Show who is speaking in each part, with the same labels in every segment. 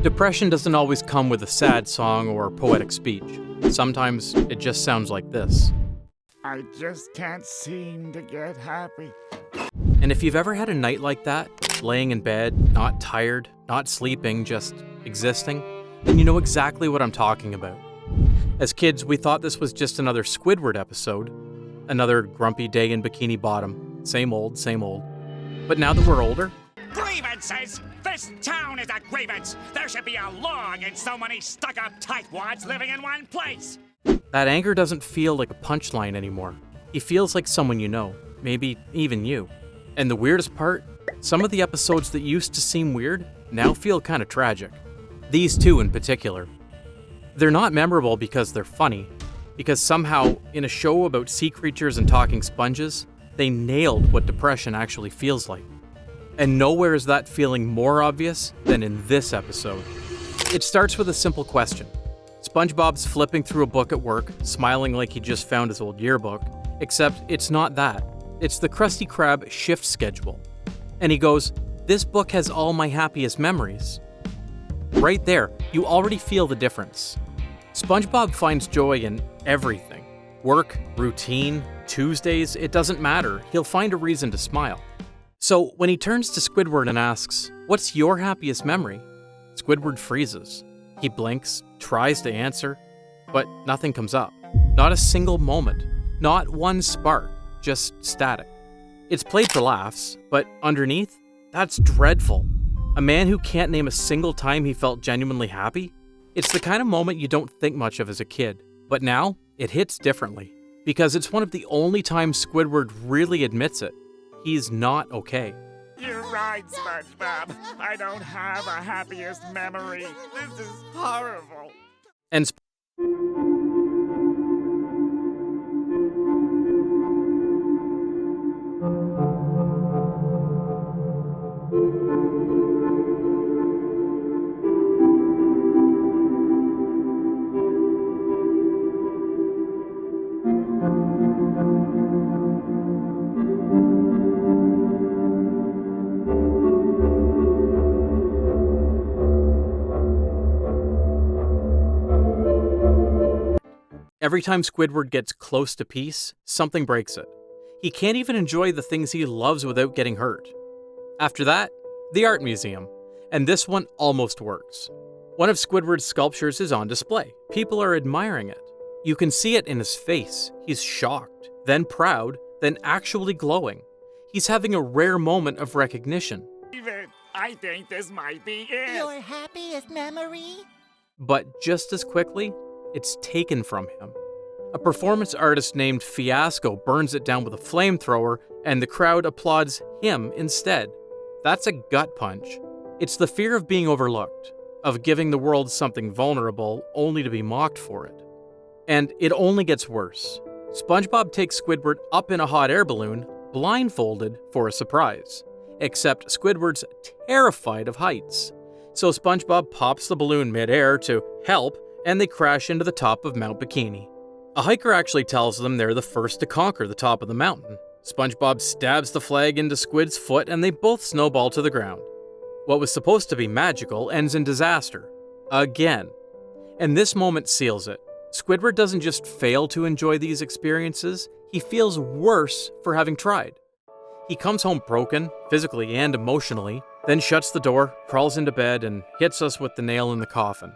Speaker 1: Depression doesn't always come with a sad song or poetic speech. Sometimes it just sounds like this.
Speaker 2: I just can't seem to get happy.
Speaker 1: And if you've ever had a night like that, laying in bed, not tired, not sleeping, just existing, then you know exactly what I'm talking about. As kids, we thought this was just another Squidward episode, another grumpy day in Bikini Bottom, same old, same old. But now that we're older,
Speaker 2: Grievances! This town is a grievance! There should be a law against so many stuck-up tightwads living in one place!
Speaker 1: that anger doesn't feel like a punchline anymore. He feels like someone you know, maybe even you. And the weirdest part, some of the episodes that used to seem weird now feel kind of tragic. These two in particular. They're not memorable because they're funny, because somehow, in a show about sea creatures and talking sponges, they nailed what depression actually feels like. And nowhere is that feeling more obvious than in this episode. It starts with a simple question. SpongeBob's flipping through a book at work, smiling like he just found his old yearbook, except it's not that. It's the Krusty Krab shift schedule. And he goes, "This book has all my happiest memories." Right there, you already feel the difference. SpongeBob finds joy in everything. Work, routine, Tuesdays, it doesn't matter. He'll find a reason to smile. So when he turns to Squidward and asks, "What's your happiest memory?" Squidward freezes. He blinks, tries to answer, but nothing comes up. Not a single moment. Not one spark. Just static. It's played for laughs, but underneath, that's dreadful. A man who can't name a single time he felt genuinely happy? It's the kind of moment you don't think much of as a kid, but now it hits differently, because it's one of the only times Squidward really admits it. He's not okay.
Speaker 2: You're right, SpongeBob. I don't have a happiest memory. This is horrible.
Speaker 1: And every time Squidward gets close to peace, something breaks it. He can't even enjoy the things he loves without getting hurt. After that, the art museum, and this one almost works. One of Squidward's sculptures is on display. People are admiring it. You can see it in his face. He's shocked, then proud, then actually glowing. He's having a rare moment of recognition.
Speaker 2: I think this might be it.
Speaker 3: Your happiest memory?
Speaker 1: But just as quickly, it's taken from him. A performance artist named Fiasco burns it down with a flamethrower, and the crowd applauds him instead. That's a gut punch. It's the fear of being overlooked, of giving the world something vulnerable only to be mocked for it. And it only gets worse. SpongeBob takes Squidward up in a hot air balloon, blindfolded, for a surprise. Except Squidward's terrified of heights. So SpongeBob pops the balloon mid-air to help, and they crash into the top of Mount Bikini. A hiker actually tells them they're the first to conquer the top of the mountain. SpongeBob stabs the flag into Squid's foot and they both snowball to the ground. What was supposed to be magical ends in disaster. Again. And this moment seals it. Squidward doesn't just fail to enjoy these experiences, he feels worse for having tried. He comes home broken, physically and emotionally, then shuts the door, crawls into bed, and hits us with the nail in the coffin.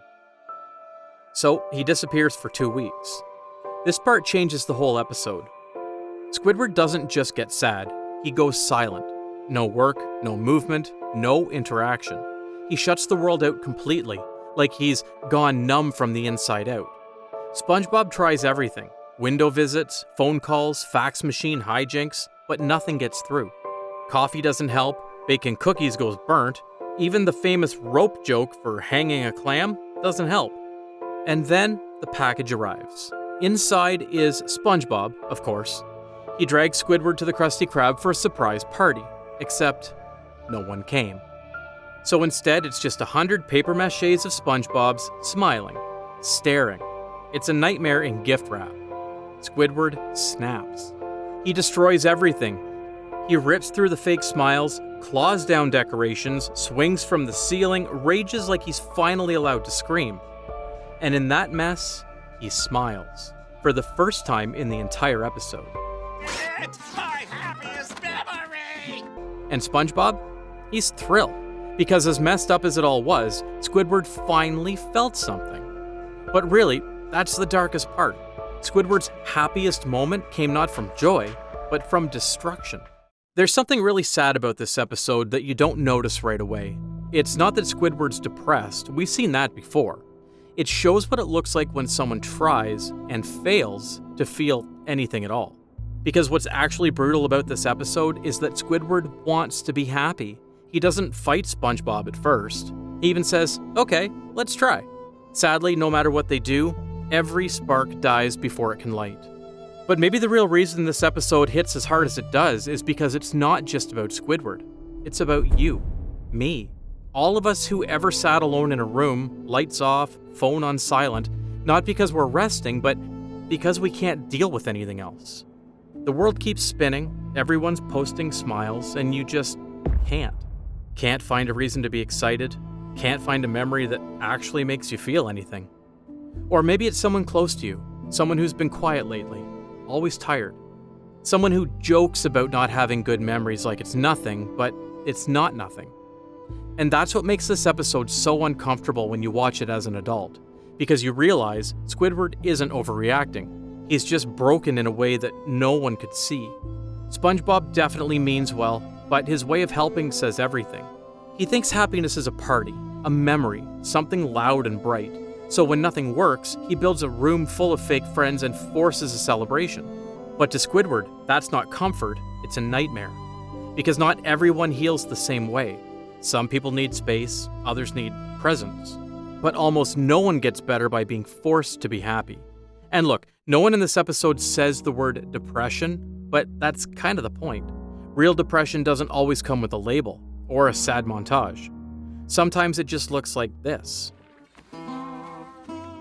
Speaker 1: So he disappears for 2 weeks. This part changes the whole episode. Squidward doesn't just get sad, he goes silent. No work, no movement, no interaction. He shuts the world out completely, like he's gone numb from the inside out. SpongeBob tries everything. Window visits, phone calls, fax machine hijinks, but nothing gets through. Coffee doesn't help, baking cookies goes burnt, even the famous rope joke for hanging a clam doesn't help. And then the package arrives. Inside is SpongeBob, of course. He drags Squidward to the Krusty Krab for a surprise party, except no one came. So instead, it's just 100 paper maches of SpongeBob's smiling, staring. It's a nightmare in gift wrap. Squidward snaps. He destroys everything. He rips through the fake smiles, claws down decorations, swings from the ceiling, rages like he's finally allowed to scream. And in that mess, he smiles. For the first time in the entire episode.
Speaker 2: It's my happiest memory!
Speaker 1: And SpongeBob? He's thrilled. Because as messed up as it all was, Squidward finally felt something. But really, that's the darkest part. Squidward's happiest moment came not from joy, but from destruction. There's something really sad about this episode that you don't notice right away. It's not that Squidward's depressed, we've seen that before. It shows what it looks like when someone tries and fails to feel anything at all. Because what's actually brutal about this episode is that Squidward wants to be happy. He doesn't fight SpongeBob at first. He even says, okay, let's try. Sadly, no matter what they do, every spark dies before it can light. But maybe the real reason this episode hits as hard as it does is because it's not just about Squidward. It's about you, me, all of us who ever sat alone in a room, lights off, phone on silent, not because we're resting, but because we can't deal with anything else. The world keeps spinning, everyone's posting smiles, and you just can't. Can't find a reason to be excited, can't find a memory that actually makes you feel anything. Or maybe it's someone close to you, someone who's been quiet lately, always tired. Someone who jokes about not having good memories like it's nothing, but it's not nothing. And that's what makes this episode so uncomfortable when you watch it as an adult, because you realize Squidward isn't overreacting. He's just broken in a way that no one could see. SpongeBob definitely means well, but his way of helping says everything. He thinks happiness is a party, a memory, something loud and bright. So when nothing works, he builds a room full of fake friends and forces a celebration. But to Squidward, that's not comfort, it's a nightmare. Because not everyone heals the same way. Some people need space, others need presence. But almost no one gets better by being forced to be happy. And look, no one in this episode says the word depression, but that's kind of the point. Real depression doesn't always come with a label, or a sad montage. Sometimes it just looks like this.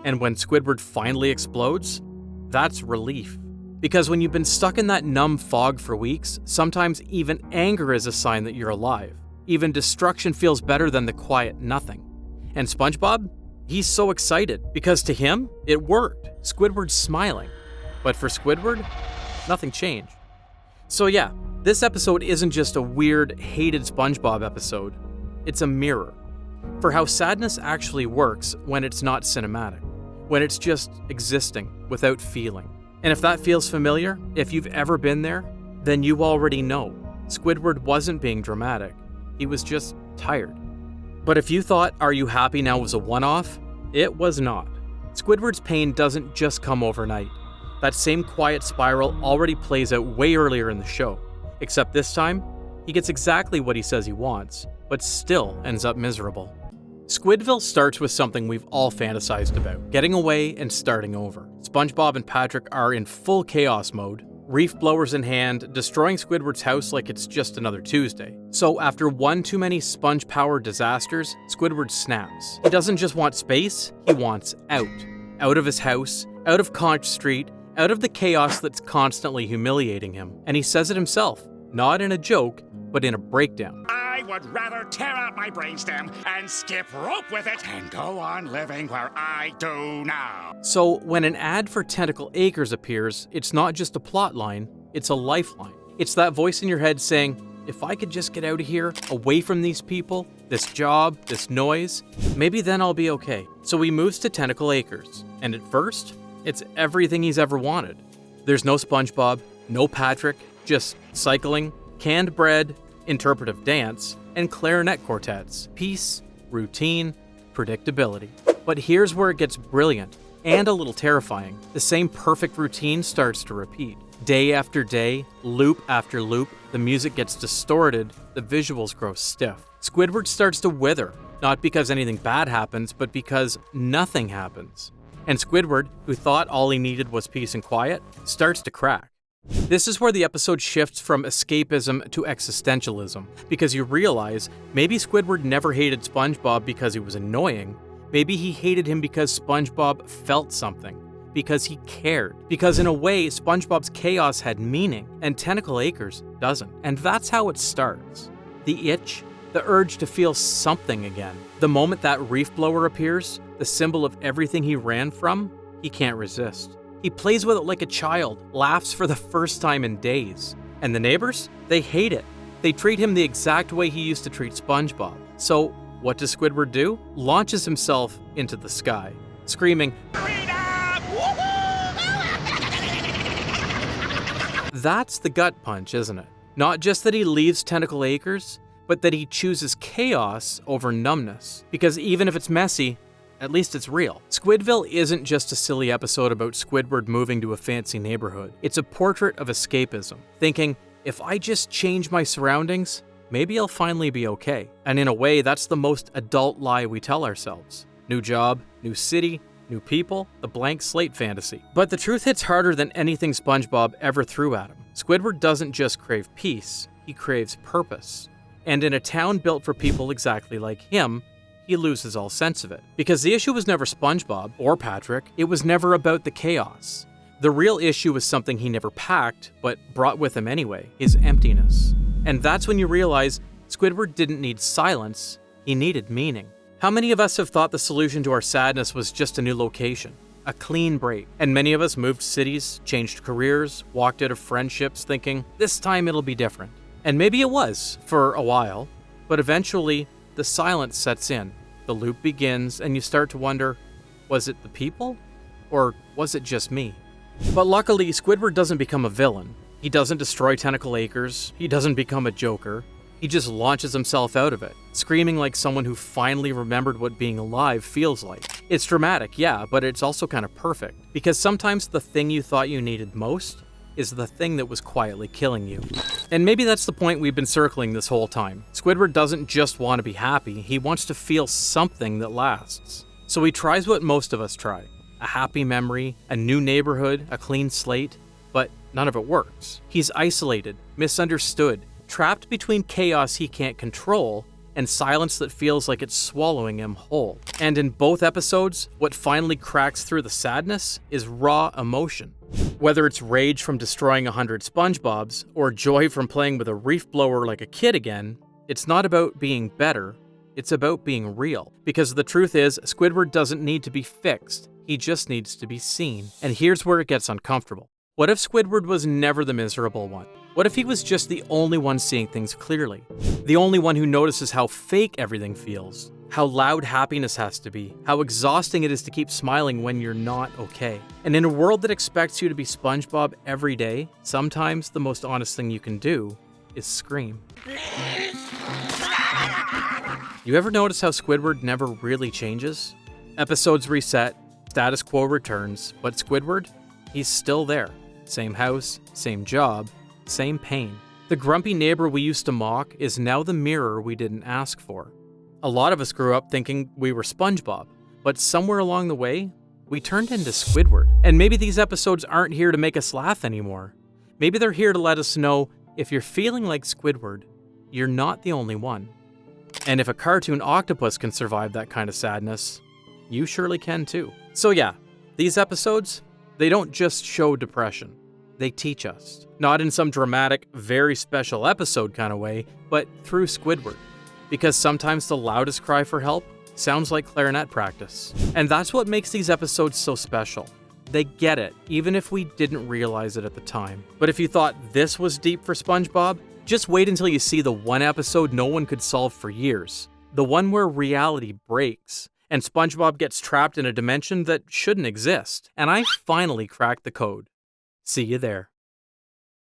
Speaker 1: And when Squidward finally explodes, that's relief. Because when you've been stuck in that numb fog for weeks, sometimes even anger is a sign that you're alive. Even destruction feels better than the quiet nothing. And SpongeBob? He's so excited, because to him, it worked. Squidward's smiling. But for Squidward, nothing changed. So yeah, this episode isn't just a weird, hated SpongeBob episode. It's a mirror for how sadness actually works when it's not cinematic, when it's just existing without feeling. And if that feels familiar, if you've ever been there, then you already know. Squidward wasn't being dramatic. He was just tired. But if you thought Are You Happy Now was a one-off, it was not. Squidward's pain doesn't just come overnight. That same quiet spiral already plays out way earlier in the show. Except this time, he gets exactly what he says he wants, but still ends up miserable. Squidville starts with something we've all fantasized about, getting away and starting over. SpongeBob and Patrick are in full chaos mode, reef blowers in hand, destroying Squidward's house like it's just another Tuesday. So after one too many sponge-powered disasters, Squidward snaps. He doesn't just want space, he wants out. Out of his house, out of Conch Street, out of the chaos that's constantly humiliating him. And he says it himself, not in a joke, but in a breakdown.
Speaker 2: I would rather tear out my brainstem and skip rope with it and go on living where I do now.
Speaker 1: So when an ad for Tentacle Acres appears, it's not just a plot line, it's a lifeline. It's that voice in your head saying, if I could just get out of here, away from these people, this job, this noise, maybe then I'll be okay. So he moves to Tentacle Acres, and at first, it's everything he's ever wanted. There's no SpongeBob, no Patrick, just cycling, canned bread, interpretive dance, and clarinet quartets. Peace, routine, predictability. But here's where it gets brilliant, and a little terrifying. The same perfect routine starts to repeat. Day after day, loop after loop, the music gets distorted, the visuals grow stiff. Squidward starts to wither, not because anything bad happens, but because nothing happens. And Squidward, who thought all he needed was peace and quiet, starts to crack. This is where the episode shifts from escapism to existentialism, because you realize maybe Squidward never hated SpongeBob because he was annoying, maybe he hated him because SpongeBob felt something. because he cared. Because in a way, SpongeBob's chaos had meaning, and Tentacle Acres doesn't. And that's how it starts. The itch, the urge to feel something again. The moment that reef blower appears, the symbol of everything he ran from, he can't resist. He plays with it like a child, laughs for the first time in days. And the neighbors? They hate it. They treat him the exact way he used to treat SpongeBob. So, what does Squidward do? Launches himself into the sky, screaming, That's the gut punch, isn't it? Not just that he leaves Tentacle Acres, but that he chooses chaos over numbness. Because even if it's messy, at least it's real. Squidville isn't just a silly episode about Squidward moving to a fancy neighborhood. It's a portrait of escapism, thinking, if I just change my surroundings, maybe I'll finally be okay. And in a way, that's the most adult lie we tell ourselves. New job, new city, new people, the blank slate fantasy. But the truth hits harder than anything SpongeBob ever threw at him. Squidward doesn't just crave peace, he craves purpose. And in a town built for people exactly like him, he loses all sense of it. Because the issue was never SpongeBob or Patrick, it was never about the chaos. The real issue was something he never packed, but brought with him anyway, his emptiness. And that's when you realize Squidward didn't need silence, he needed meaning. How many of us have thought the solution to our sadness was just a new location? A clean break. And many of us moved cities, changed careers, walked out of friendships thinking, this time it'll be different. And maybe it was, for a while, but eventually, the silence sets in, the loop begins, and you start to wonder, was it the people? Or was it just me? But luckily, Squidward doesn't become a villain. He doesn't destroy Tentacle Acres, he doesn't become a joker. He just launches himself out of it, screaming like someone who finally remembered what being alive feels like. It's dramatic, yeah, but it's also kind of perfect. Because sometimes the thing you thought you needed most is the thing that was quietly killing you. And maybe that's the point we've been circling this whole time. Squidward doesn't just want to be happy, he wants to feel something that lasts. So he tries what most of us try. A happy memory, a new neighborhood, a clean slate, but none of it works. He's isolated, misunderstood, trapped between chaos he can't control and silence that feels like it's swallowing him whole. And in both episodes, what finally cracks through the sadness is raw emotion. Whether it's rage from destroying 100 SpongeBobs, or joy from playing with a reef blower like a kid again, it's not about being better, it's about being real. Because the truth is, Squidward doesn't need to be fixed, he just needs to be seen. And here's where it gets uncomfortable. What if Squidward was never the miserable one? What if he was just the only one seeing things clearly? The only one who notices how fake everything feels, how loud happiness has to be, how exhausting it is to keep smiling when you're not okay. And in a world that expects you to be SpongeBob every day, sometimes the most honest thing you can do is scream. You ever notice how Squidward never really changes? Episodes reset, status quo returns, but Squidward, he's still there. Same house, same job, same pain. The grumpy neighbor we used to mock is now the mirror we didn't ask for. A lot of us grew up thinking we were SpongeBob, but somewhere along the way, we turned into Squidward. And maybe these episodes aren't here to make us laugh anymore. Maybe they're here to let us know if you're feeling like Squidward, you're not the only one. And if a cartoon octopus can survive that kind of sadness, you surely can too. So yeah, these episodes, they don't just show depression. They teach us. Not in some dramatic, very special episode kind of way, but through Squidward. Because sometimes the loudest cry for help sounds like clarinet practice. And that's what makes these episodes so special. They get it, even if we didn't realize it at the time. But if you thought this was deep for SpongeBob, just wait until you see the one episode no one could solve for years. The one where reality breaks, and SpongeBob gets trapped in a dimension that shouldn't exist. And I finally cracked the code. See you there.